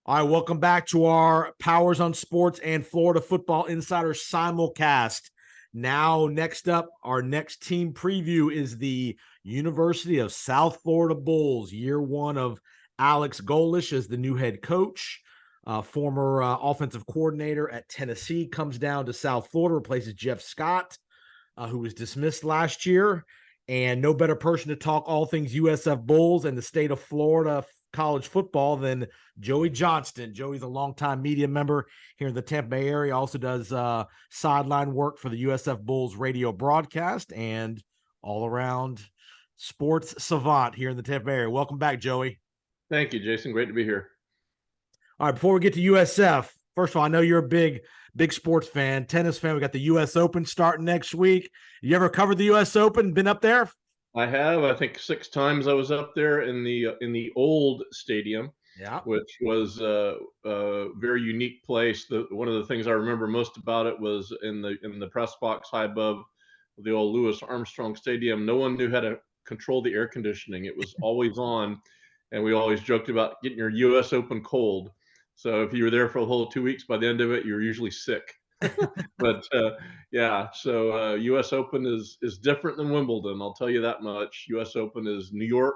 All right, welcome back to our Powers on Sports and Florida Football Insider simulcast. Now, next up, our next team preview is the University of South Florida Bulls, year one of Alex Golesh as the new head coach. Former offensive coordinator at Tennessee comes down to South Florida, replaces Jeff Scott, who was dismissed last year. And no better person to talk all things USF Bulls and the state of Florida college football than Joey Johnston. Joey's a longtime media member here in the Tampa Bay area, also does sideline work for the USF Bulls radio broadcast and all around sports savant here in the Tampa Bay area. Welcome back, Joey. Thank you, Jason. Great to be here. All right, before we get to USF, first of all, I know you're a big sports fan, tennis fan. We got the U.S. Open starting next week. You ever covered the U.S. Open? Been up there? I have, I think, 6 times I was up there in the old stadium, Yeah. which was a very unique place. One of the things I remember most about it was in the press box high above the old Louis Armstrong Stadium. No one knew how to control the air conditioning. It was always on, and we always joked about getting your U.S. Open cold. So if you were there for a whole 2 weeks, by the end of it, you were usually sick. But yeah, so U.S. Open is different than Wimbledon. I'll tell you that much. U.S. Open is New York,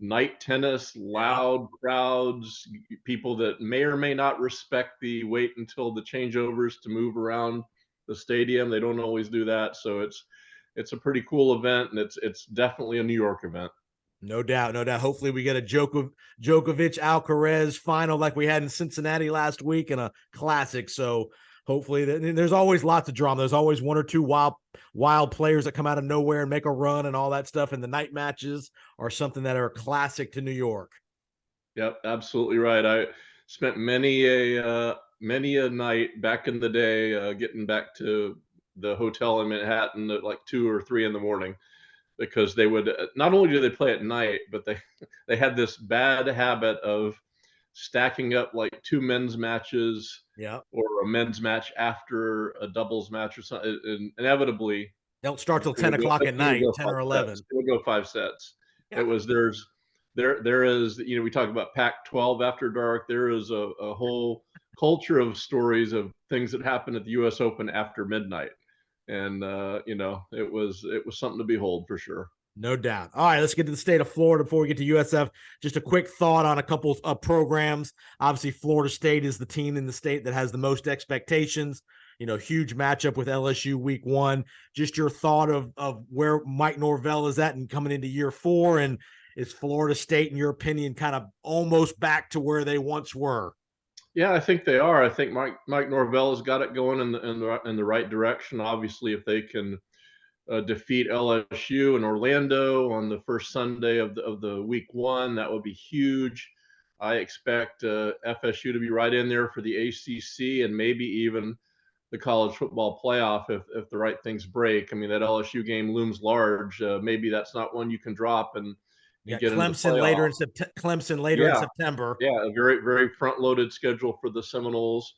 night tennis, loud crowds, people that may or may not respect the wait until the changeovers to move around the stadium. They don't always do that, so it's a pretty cool event, and it's definitely a New York event. No doubt, no doubt. Hopefully, we get a Djokovic Alcaraz final like we had in Cincinnati last week and a classic. So hopefully, there's always lots of drama. There's always one or two wild players that come out of nowhere and make a run and all that stuff. And the night matches are something that are classic to New York. Yep, absolutely right. I spent many a night back in the day getting back to the hotel in Manhattan at like 2 or 3 in the morning, because they would not only do they play at night, but they had this bad habit of stacking up like two men's matches, Yeah, or a men's match after a doubles match or something. And inevitably, don't start till they would 10 o'clock at they would night, go 10 five or sets. 11. They would go 5 sets. It Yeah, was there is, we talk about Pac-12 after dark. There is a whole culture of stories of things that happen at the U.S. Open after midnight, and it was something to behold for sure. no doubt. All right, let's get to the state of Florida before we get to USF. Just a quick thought on a couple of programs. Obviously, Florida State is the team in the state that has the most expectations. Huge matchup with LSU week one. Just your thought of where Mike Norvell is at and coming into year four, and is Florida State, in your opinion, kind of almost back to where they once were? Yeah, I think they are. I think Mike Norvell has got it going in the right direction. Obviously, if they can defeat LSU in Orlando on the first Sunday of the week one, that would be huge. I expect FSU to be right in there for the ACC and maybe even the college football playoff if the right things break. I mean, that LSU game looms large. Maybe that's not one you can drop and You got get into the Clemson later playoff. in Yeah, September. yeah, a very very front loaded schedule for the Seminoles.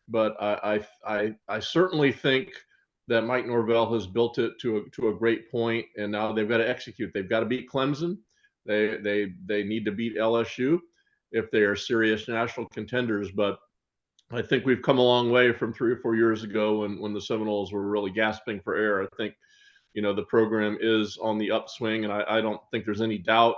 But I certainly think that Mike Norvell has built it to a great point, and now they've got to execute. They've got to beat Clemson. They need to beat LSU if they are serious national contenders. But I think we've come a long way from 3 or 4 years ago when the Seminoles were really gasping for air. I think the program is on the upswing, and I don't think there's any doubt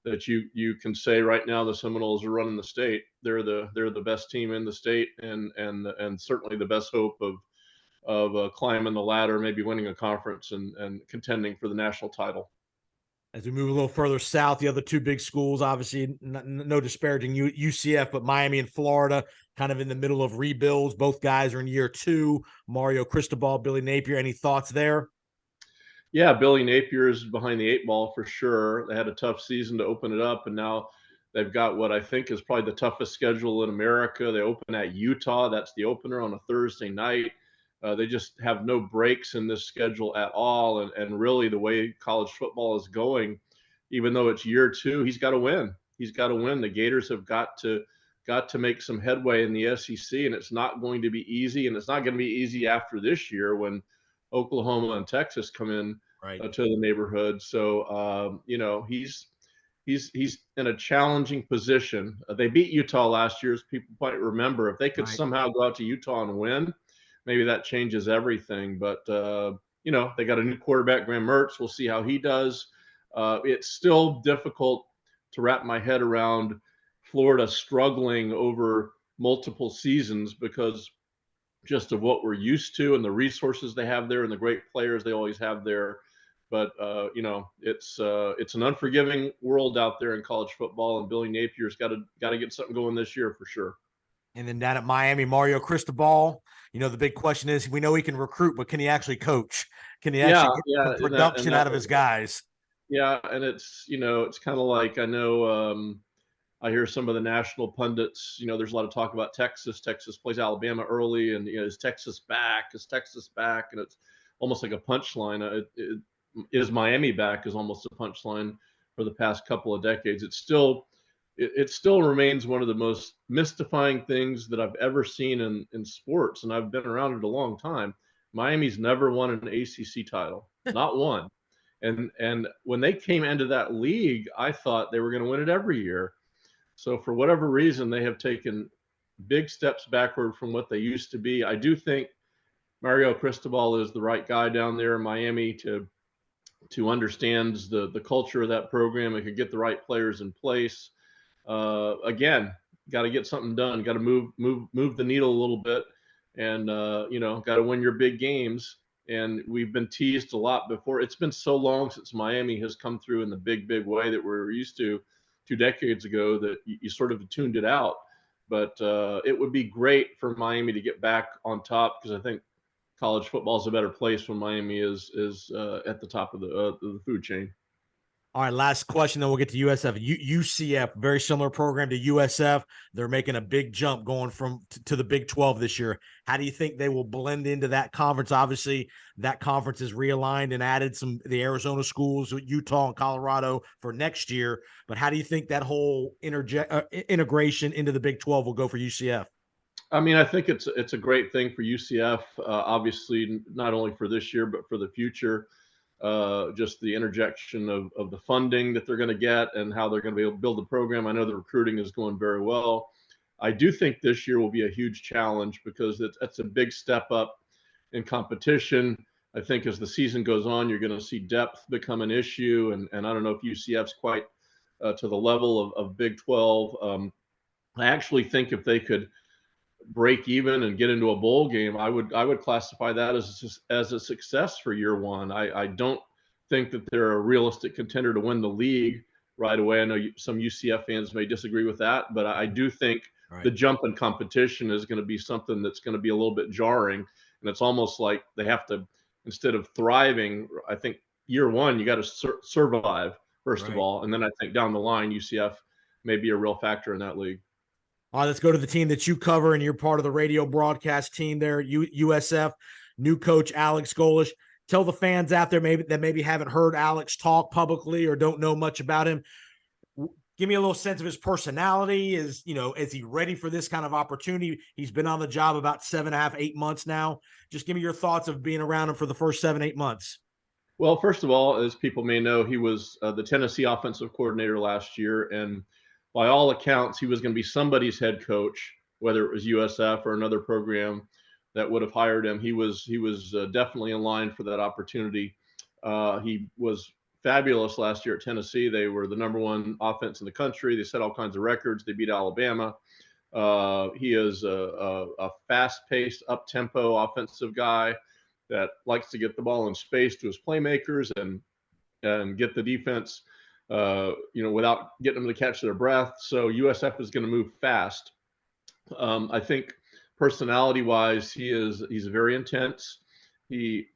that you can say right now the Seminoles are running the state. They're the best team in the state, and certainly the best hope of climbing the ladder, maybe winning a conference and contending for the national title. As we move a little further south, the other two big schools, obviously, no disparaging UCF, but Miami and Florida, kind of in the middle of rebuilds. Both guys are in year two. Mario Cristobal, Billy Napier. Any thoughts there? Yeah, Billy Napier is behind the 8 ball for sure. They had a tough season to open it up, and now they've got what I think is probably the toughest schedule in America. They open at Utah. That's the opener on a Thursday night. They just have no breaks in this schedule at all. And really, the way college football is going, even though it's year two, he's got to win. He's got to win. The Gators have got to make some headway in the SEC, and it's not going to be easy. And it's not going to be easy after this year when Oklahoma and Texas come in Right. to the neighborhood. So, he's in a challenging position. They beat Utah last year, as people might remember. If they could Right. somehow go out to Utah and win, maybe that changes everything. But you know, they got a new quarterback, Graham Mertz. We'll see how he does. It's still difficult to wrap my head around Florida struggling over multiple seasons because just of what we're used to and the resources they have there and the great players they always have there. But you know, it's an unforgiving world out there in college football, and Billy Napier's got to get something going this year for sure. And then down at Miami, Mario Cristobal, the big question is, we know he can recruit, but can he actually coach? Can he Yeah, actually get yeah, some production out of his guys? yeah, and it's it's kind of like I know I hear some of the national pundits. There's a lot of talk about Texas. Texas plays Alabama early, and is Texas back? Is Texas back? And it's almost like a punchline. Is Miami back? Is almost a punchline for the past couple of decades. It still remains one of the most mystifying things that I've ever seen in sports, and I've been around it a long time. Miami's never won an ACC title, not one. And when they came into that league, I thought they were going to win it every year. So for whatever reason, they have taken big steps backward from what they used to be. I do think Mario Cristobal is the right guy down there in Miami to understand the culture of that program and could get the right players in place. Again, got to get something done. Got to move the needle a little bit, and got to win your big games. And we've been teased a lot before. It's been so long since Miami has come through in the big way that we're used to 2 decades ago that you sort of tuned it out. But it would be great for Miami to get back on top because I think college football is a better place when Miami is at the top of the food chain. All right, last question, then we'll get to USF. UCF, very similar program to USF. They're making a big jump going to the Big 12 this year. How do you think they will blend into that conference? Obviously, that conference is realigned and added the Arizona schools, Utah and Colorado for next year. But how do you think that whole integration into the Big 12 will go for UCF? I mean, I think it's a great thing for UCF, obviously, not only for this year, but for the future. Just the interjection of the funding that they're going to get and how they're going to be able to build the program. I know the recruiting is going very well. I do think this year will be a huge challenge because it's a big step up in competition. I think as the season goes on, you're going to see depth become an issue. And I don't know if UCF's quite to the level of Big 12. I actually think if they could break even and get into a bowl game, I would classify that as a success for year one. I don't think that they're a realistic contender to win the league right away. I know some UCF fans may disagree with that, but I do think the jump in competition is going to be something that's going to be a little bit jarring. And it's almost like they have to, instead of thriving, I think year one, you got to survive, first of all. And then I think down the line, UCF may be a real factor in that league. All right, let's go to the team that you cover, and you're part of the radio broadcast team there, USF. New coach Alex Golesh. Tell the fans out there maybe haven't heard Alex talk publicly or don't know much about him. Give me a little sense of his personality. Is he ready for this kind of opportunity? He's been on the job about 7.5, 8 months now. Just give me your thoughts of being around him for the first 7, 8 months. Well, first of all, as people may know, he was the Tennessee offensive coordinator last year, and by all accounts, he was going to be somebody's head coach, whether it was USF or another program that would have hired him. He was definitely in line for that opportunity. He was fabulous last year at Tennessee. They were the number one offense in the country. They set all kinds of records. They beat Alabama. He is a fast-paced, up-tempo offensive guy that likes to get the ball in space to his playmakers and get the defense, without getting them to catch their breath. So USF is going to move fast. I think personality-wise, he's very intense. He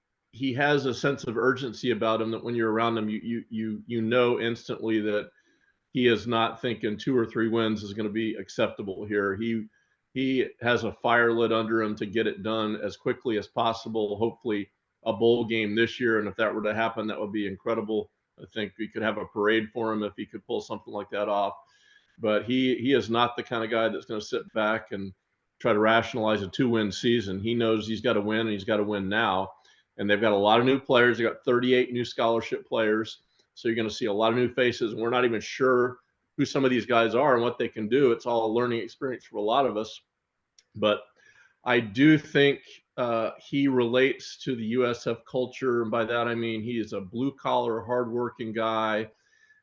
has a sense of urgency about him that when you're around him, you know instantly that he is not thinking 2 or 3 wins is going to be acceptable here. He has a fire lit under him to get it done as quickly as possible. Hopefully, a bowl game this year, and if that were to happen, that would be incredible. I think we could have a parade for him if he could pull something like that off. But he is not the kind of guy that's going to sit back and try to rationalize a 2-win season. He knows he's got to win, and he's got to win now. And they've got a lot of new players. They got 38 new scholarship players. So you're going to see a lot of new faces, and we're not even sure who some of these guys are and what they can do. It's all a learning experience for a lot of us. But I do think he relates to the USF culture. And by that, I mean he is a blue collar, hardworking guy.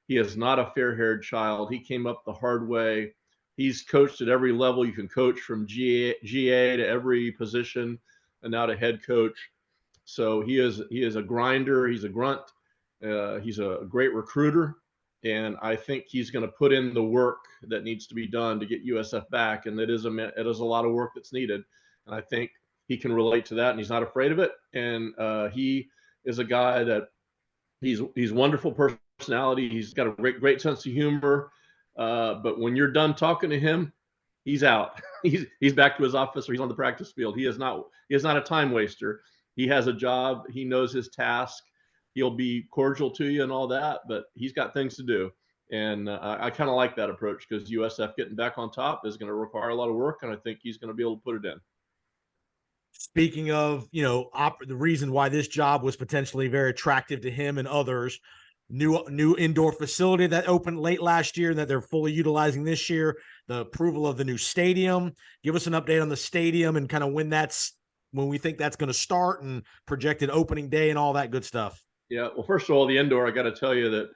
He is not a fair haired child. He came up the hard way. He's coached at every level you can coach, from GA to every position, and now to head coach. So he is a grinder. He's a grunt. He's a great recruiter, and I think he's going to put in the work that needs to be done to get USF back. And it is a lot of work that's needed. And I think he can relate to that, and he's not afraid of it. And he is a guy that he's wonderful personality. He's got a great sense of humor. But when you're done talking to him, he's out. he's back to his office, or he's on the practice field. He is not a time waster. He has a job. He knows his task. He'll be cordial to you and all that, but he's got things to do. And I kind of like that approach, because USF getting back on top is going to require a lot of work, and I think he's going to be able to put it in. Speaking of, the reason why this job was potentially very attractive to him and others, new indoor facility that opened late last year that they're fully utilizing this year, the approval of the new stadium. Give us an update on the stadium and kind of when we think that's going to start, and projected opening day and all that good stuff. Yeah, well, first of all, the indoor, I got to tell you that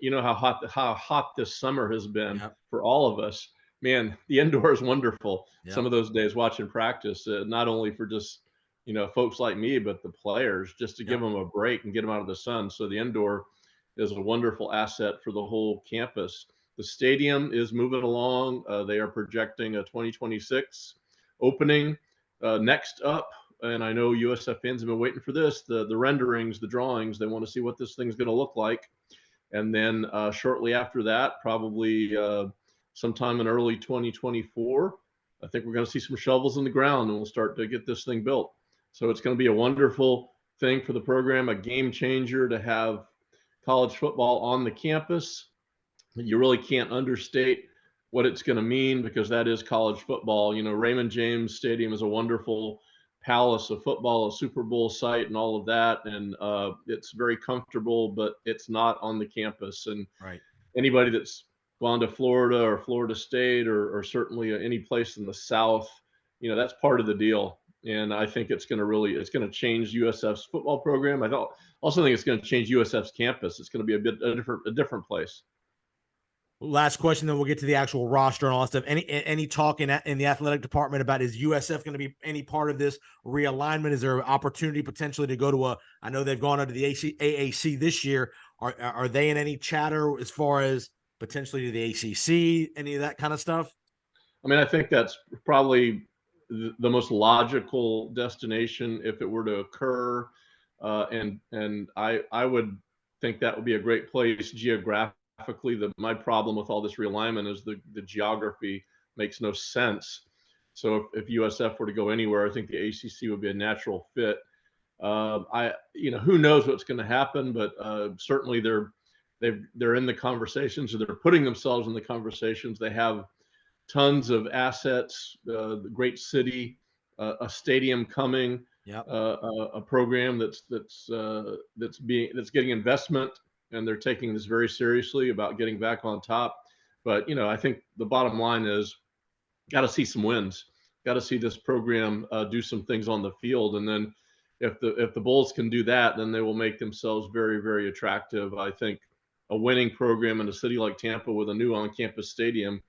you know how hot this summer has been for all of us. Man, the indoor is wonderful. Some of those days watching practice, not only for just folks like me, but the players, just to give them a break and get them out of the sun. So the indoor is a wonderful asset for the whole campus. The stadium is moving along. They are projecting a 2026 opening. Next up, and I know USF fans have been waiting for this, the renderings, the drawings. They want to see what this thing's going to look like. And then shortly after that, probably sometime in early 2024, I think we're going to see some shovels in the ground, and we'll start to get this thing built. So it's going to be a wonderful thing for the program, a game changer to have college football on the campus. You really can't understate what it's going to mean, because that is college football. Raymond James Stadium is a wonderful palace of football, a Super Bowl site and all of that. And it's very comfortable, but it's not on the campus. And anybody that's gone to Florida or Florida State or certainly any place in the South, that's part of the deal. And I think it's going to change USF's football program. I also think it's going to change USF's campus. It's going to be a different place. Last question, then we'll get to the actual roster and all that stuff. Any talk in the athletic department about, is USF going to be any part of this realignment? Is there an opportunity potentially to go to I know they've gone under the AAC this year. Are they in any chatter as far as potentially to the ACC, any of that kind of stuff? I mean, I think that's probably the most logical destination if it were to occur. And I would think that would be a great place geographically. My problem with all this realignment is the geography makes no sense. So if USF were to go anywhere, I think the ACC would be a natural fit. Who knows what's going to happen, but certainly they're in the conversations, or they're putting themselves in the conversations. They have tons of assets, the great city, a stadium coming, a program that's getting investment, and they're taking this very seriously about getting back on top. But I think the bottom line is, got to see some wins, got to see this program do some things on the field, and then if the Bulls can do that, then they will make themselves very, very attractive. I think a winning program in a city like Tampa with a new on-campus stadium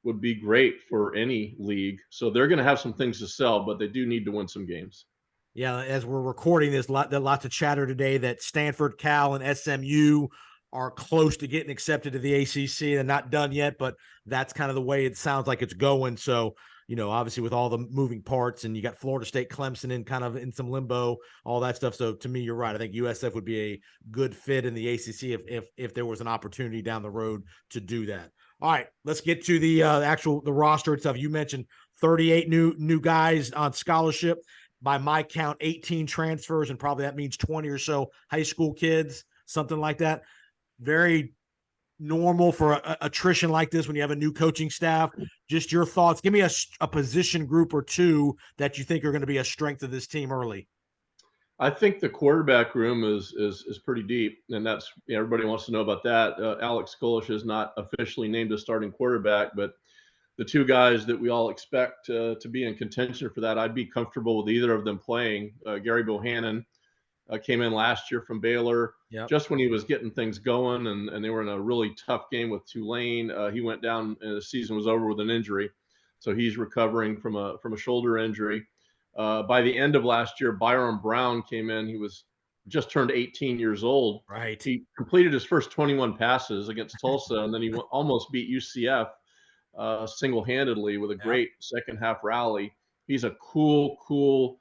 would be great for any league. So they're going to have some things to sell, but they do need to win some games. Yeah, as we're recording this, lots of chatter today that Stanford, Cal, and SMU are close to getting accepted to the ACC. They're not done yet, but that's kind of the way it sounds like it's going. So, obviously with all the moving parts, and you got Florida State, Clemson in some limbo, all that stuff. So to me, you're right. I think USF would be a good fit in the ACC if there was an opportunity down the road to do that. All right, let's get to the roster itself. You mentioned 38 new guys on scholarship. By my count, 18 transfers, and probably that means 20 or so high school kids, something like that. Very normal for attrition like this when you have a new coaching staff. Just your thoughts. Give me a position group or two that you think are going to be a strength of this team early. I think the quarterback room is pretty deep, and that's everybody wants to know about that. Alex Golesh is not officially named a starting quarterback, but the two guys that we all expect to be in contention for that, I'd be comfortable with either of them playing. Gary Bohannon came in last year from Baylor, Yep. just when he was getting things going, and they were in a really tough game with Tulane. He went down, and the season was over with an injury, so he's recovering from a shoulder injury. By the end of last year, Byron Brown came in. He was just turned 18 years old. Right. He completed his first 21 passes against Tulsa, and then he almost beat UCF single-handedly with a Yep. great second half rally. He's a cool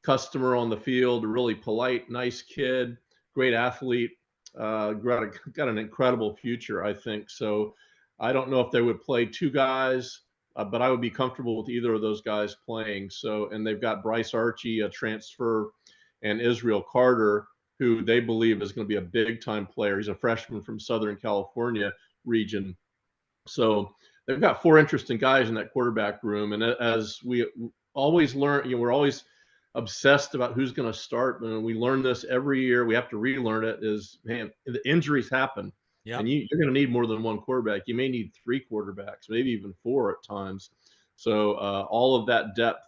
customer on the field, a really polite, nice kid, great athlete, got an incredible future, I think. So I don't know if they would play two guys, but I would be comfortable with either of those guys playing. So, and they've got Bryce Archie, a transfer, and Israel Carter, who they believe is going to be a big time player. He's a freshman from Southern California region. So they've got four interesting guys in that quarterback room. And as we always learn, we're always obsessed about who's going to start. And we learn this every year. We have to relearn it is, man, the injuries happen. Yep. And you're going to need more than one quarterback. You may need three quarterbacks, maybe even four at times. So all of that depth,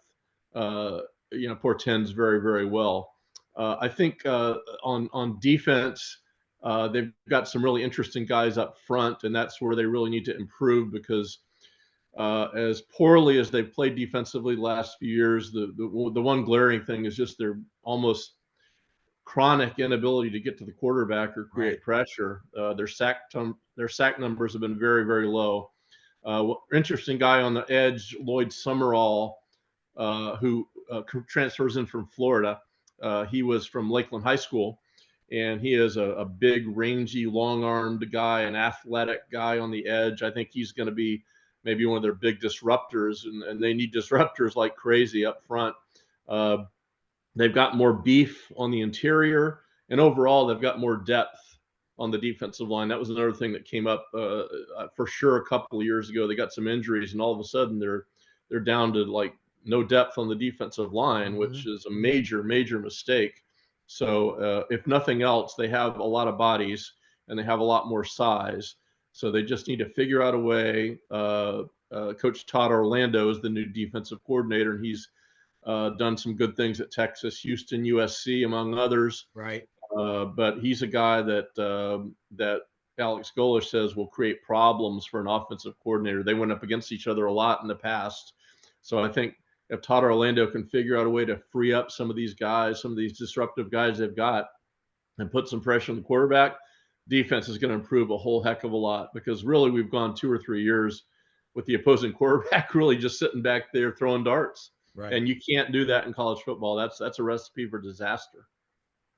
portends very, very well. I think on defense, they've got some really interesting guys up front, and that's where they really need to improve because as poorly as they've played defensively the last few years, the one glaring thing is just their almost chronic inability to get to the quarterback or create pressure. Their sack numbers have been very, very low. Interesting guy on the edge, Lloyd Summerall, who transfers in from Florida. He was from Lakeland High School, and he is a big, rangy, long-armed guy, an athletic guy on the edge. I think he's going to be maybe one of their big disruptors, and they need disruptors like crazy up front. They've got more beef on the interior, and overall, they've got more depth on the defensive line. That was another thing that came up for sure a couple of years ago. They got some injuries, and all of a sudden they're down to like no depth on the defensive line, which is a major mistake. So if nothing else, they have a lot of bodies and they have a lot more size. So they just need to figure out a way. Coach Todd Orlando is the new defensive coordinator, and he's done some good things at Texas, Houston, USC, among others. Right. But he's a guy that Alex Golesh says will create problems for an offensive coordinator. They went up against each other a lot in the past. So I think if Todd Orlando can figure out a way to free up some of these guys, some of these disruptive guys they've got, and put some pressure on the quarterback, defense is going to improve a whole heck of a lot, because really we've gone 2 or 3 years with the opposing quarterback really just sitting back there throwing darts. Right. And you can't do that in college football. That's a recipe for disaster.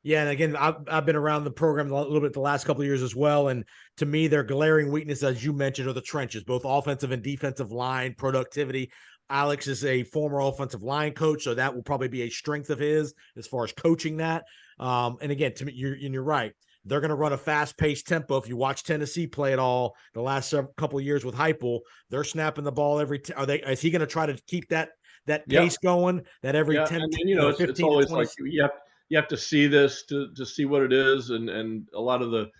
Yeah, and again, I've been around the program a little bit the last couple of years as well, and to me, their glaring weakness, as you mentioned, are the trenches, both offensive and defensive line productivity. Alex is a former offensive line coach, so that will probably be a strength of his as far as coaching that. And again, to me, you're right. They're going to run a fast-paced tempo. If you watch Tennessee play at all the last couple of years with Heupel, they're snapping the ball every. Is he going to try to keep that pace going? That every 10, and it's always 20, like you have to see this to see what it is, and a lot of the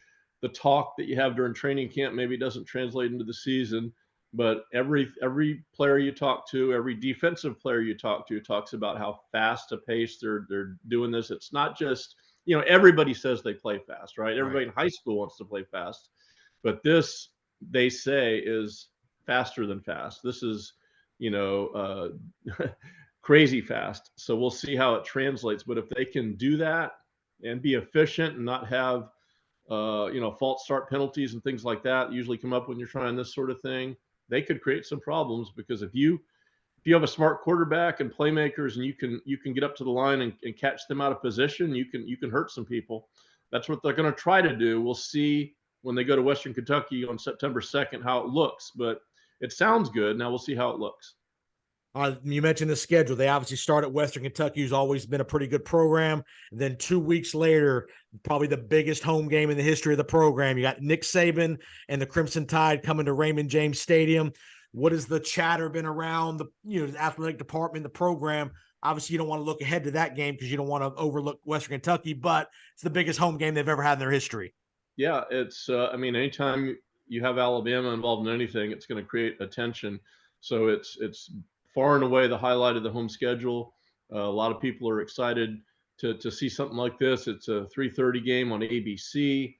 talk that you have during training camp maybe doesn't translate into the season. But every player you talk to, every defensive player you talk to talks about how fast a pace they're doing this. It's not just, everybody says they play fast, right? Everybody in high school wants to play fast, but this, they say, is faster than fast. This is, crazy fast. So we'll see how it translates. But if they can do that and be efficient and not have, false start penalties and things like that usually come up when you're trying this sort of thing, they could create some problems, because if you have a smart quarterback and playmakers, and you can get up to the line and catch them out of position, you can hurt some people. That's what they're going to try to do. We'll see when they go to Western Kentucky on September 2nd how it looks, but it sounds good. Now we'll see how it looks. You mentioned the schedule. They obviously start at Western Kentucky, who's always been a pretty good program. And then 2 weeks later, probably the biggest home game in the history of the program. You got Nick Saban and the Crimson Tide coming to Raymond James Stadium. What has the chatter been around the athletic department, the program? Obviously, you don't want to look ahead to that game because you don't want to overlook Western Kentucky, but it's the biggest home game they've ever had in their history. Yeah, it's I mean, anytime you have Alabama involved in anything, it's going to create attention. So it's far and away the highlight of the home schedule. A lot of people are excited to see something like this. It's a 3:30 game on ABC.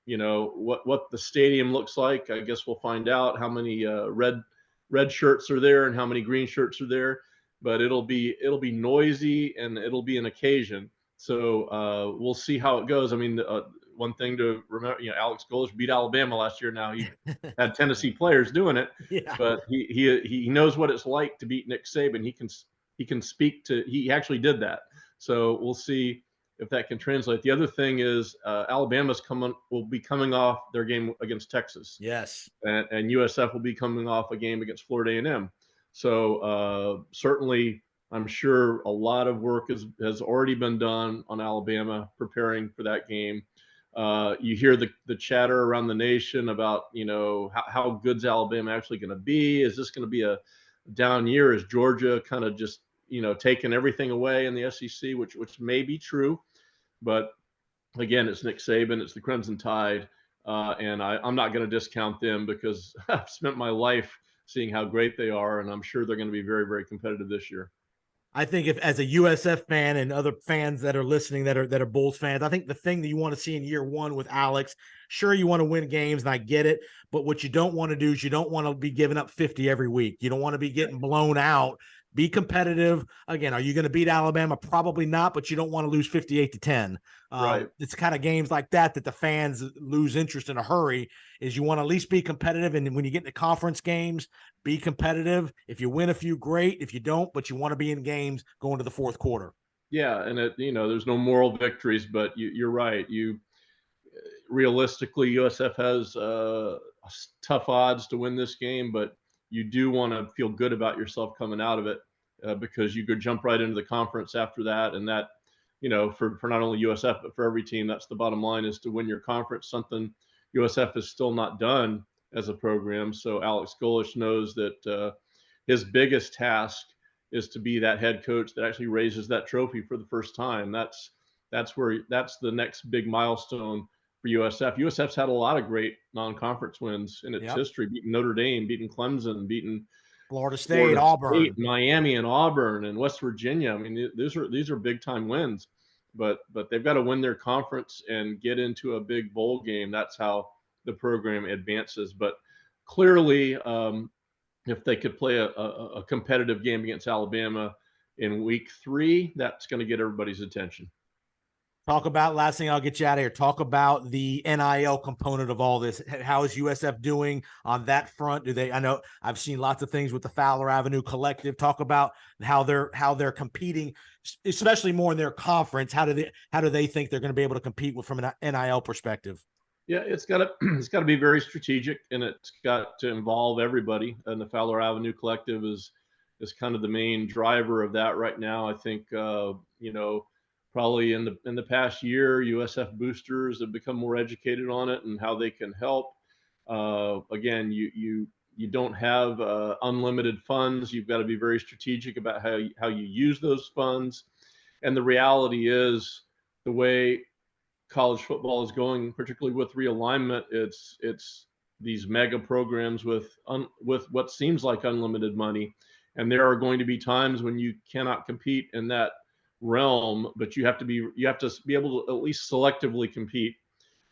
You know what the stadium looks like. I guess we'll find out how many red shirts are there and how many green shirts are there. But it'll be noisy and it'll be an occasion. So we'll see how it goes. I mean, one thing to remember, you know, Alex Golesh beat Alabama last year. Now he had Tennessee players doing it, Yeah. but he knows what it's like to beat Nick Saban. He can speak to. He actually did that. So we'll see if that can translate. The other thing is will be coming off their game against Texas. Yes. And USF will be coming off a game against Florida A&M. So certainly, I'm sure a lot of work has already been done on Alabama preparing for that game. You hear the chatter around the nation about, you know, how good's Alabama actually going to be? Is this going to be a down year? Is Georgia kind of just, you know, taking everything away in the SEC, which may be true, but again, it's Nick Saban, it's the Crimson Tide, and I'm not going to discount them because I've spent my life seeing how great they are, and I'm sure they're going to be very, very competitive this year. I think if as a USF fan and other fans that are listening that are Bulls fans, I think the thing that you want to see in year one with Alex, sure, you want to win games, and I get it, but what you don't want to do is you don't want to be giving up 50 every week. You don't want to be getting blown out. Be competitive. Again, are you going to beat Alabama? Probably not, but you don't want to lose 58-10. Right. It's kind of games like that the fans lose interest in a hurry. Is you want to at least be competitive, and when you get into conference games, be competitive. If you win a few, great. If you don't, but you want to be in games going to the fourth quarter. Yeah, and there's no moral victories, but you're right. Realistically, USF has tough odds to win this game, but you do want to feel good about yourself coming out of it because you could jump right into the conference after that, and that, you know, for not only USF but for every team, that's the bottom line, is to win your conference. Something USF is still not done as a program. So Alex Golesh knows that his biggest task is to be that head coach that actually raises that trophy for the first time. That's the next big milestone for USF. USF's had a lot of great non-conference wins in its history, beating Notre Dame, beating Clemson, beating Florida State, Auburn, Miami, and Auburn, and West Virginia. I mean, these are big time wins, but they've got to win their conference and get into a big bowl game. That's how the program advances. But clearly, if they could play a competitive game against Alabama in week 3, that's going to get everybody's attention. Talk about, last thing, I'll get you out of here. Talk about the NIL component of all this. How is USF doing on that front? I know I've seen lots of things with the Fowler Avenue Collective. Talk about how they're competing, especially more in their conference. How do they think they're going to be able to compete from an NIL perspective? Yeah, it's got to be very strategic, and it's got to involve everybody. And the Fowler Avenue Collective is kind of the main driver of that right now. I think probably in the past year, USF boosters have become more educated on it and how they can help. Again, you don't have unlimited funds. You've got to be very strategic about how you use those funds. And the reality is, the way college football is going, particularly with realignment, it's these mega programs with what seems like unlimited money, and there are going to be times when you cannot compete in that realm, but you have to be able to at least selectively compete.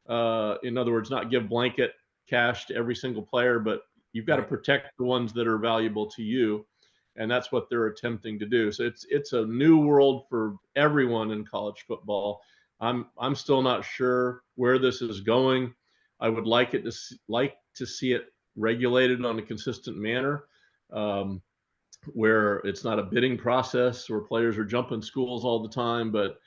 In other words, not give blanket cash to every single player, but you've got to protect the ones that are valuable to you, and that's what they're attempting to do. So it's a new world for everyone in college football. I'm still not sure where this is going. I would like to see it regulated on a consistent manner, where it's not a bidding process where players are jumping schools all the time. But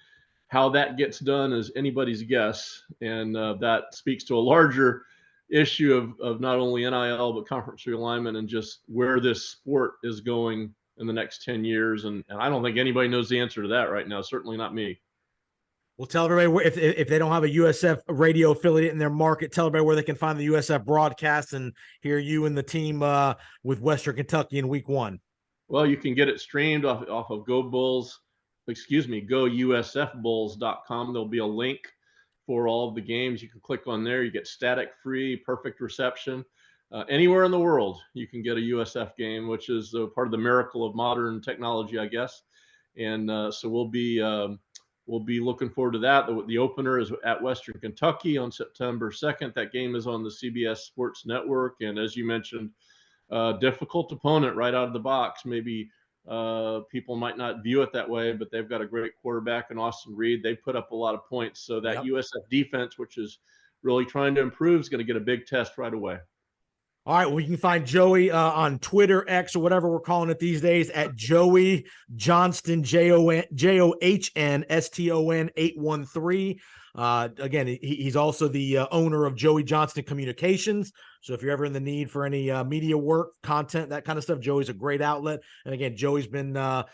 how that gets done is anybody's guess, and that speaks to a larger issue of not only NIL but conference realignment and just where this sport is going in the next 10 years. And I don't think anybody knows the answer to that right now. Certainly not me. Well, tell everybody if they don't have a USF radio affiliate in their market, tell everybody where they can find the USF broadcast and hear you and the team with Western Kentucky in week 1. Well, you can get it streamed off of GoUSFBulls.com. There'll be a link for all of the games. You can click on there. You get static free, perfect reception. Anywhere in the world, you can get a USF game, which is part of the miracle of modern technology, I guess. And so we'll be looking forward to that. The opener is at Western Kentucky on September 2nd. That game is on the CBS Sports Network. And as you mentioned, difficult opponent right out of the box. Maybe people might not view it that way, but they've got a great quarterback in Austin Reed. They put up a lot of points. So that USF defense, which is really trying to improve, is going to get a big test right away. All right, well, you can find Joey on Twitter, X, or whatever we're calling it these days, at Joey Johnston, JOHNSTON 813. Again, he's also the owner of Joey Johnston Communications. So if you're ever in the need for any media work, content, that kind of stuff, Joey's a great outlet. And again, Joey's been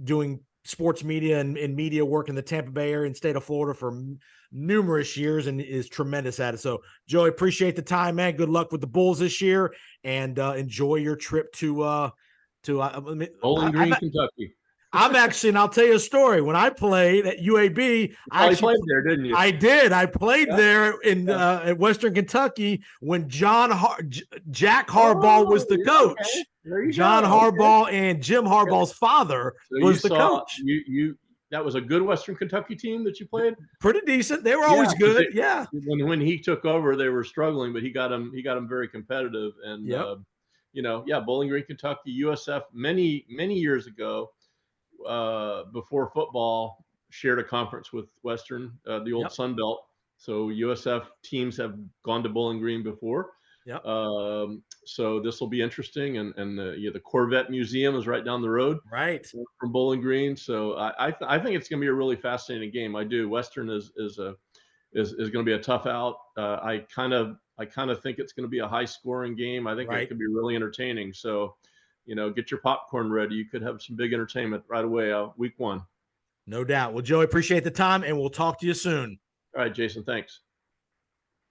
doing sports media and media work in the Tampa Bay area and state of Florida for numerous years and is tremendous at it. So Joey, appreciate the time, man. Good luck with the Bulls this year, and enjoy your trip to Bowling Green, Kentucky. I'm actually, and I'll tell you a story. When I played at UAB, I actually played there, didn't you? I did. I played there in at Western Kentucky when Jack Harbaugh was the coach. Okay. John Harbaugh and Jim Harbaugh's father was the coach. That was a good Western Kentucky team that you played. Pretty decent. They were always good. When he took over, they were struggling, but he got them very competitive. And Bowling Green, Kentucky, USF many years ago, before football, shared a conference with Western, the old Sun Belt. So USF teams have gone to Bowling Green before. So this will be interesting, and the Corvette Museum is right down the road, from Bowling Green. So I think it's going to be a really fascinating game. I do. Western is going to be a tough out. I kind of think it's going to be a high scoring game. I think it could be really entertaining. So, get your popcorn ready. You could have some big entertainment right away. Week 1. No doubt. Well, Joey, appreciate the time, and we'll talk to you soon. All right, Jason. Thanks.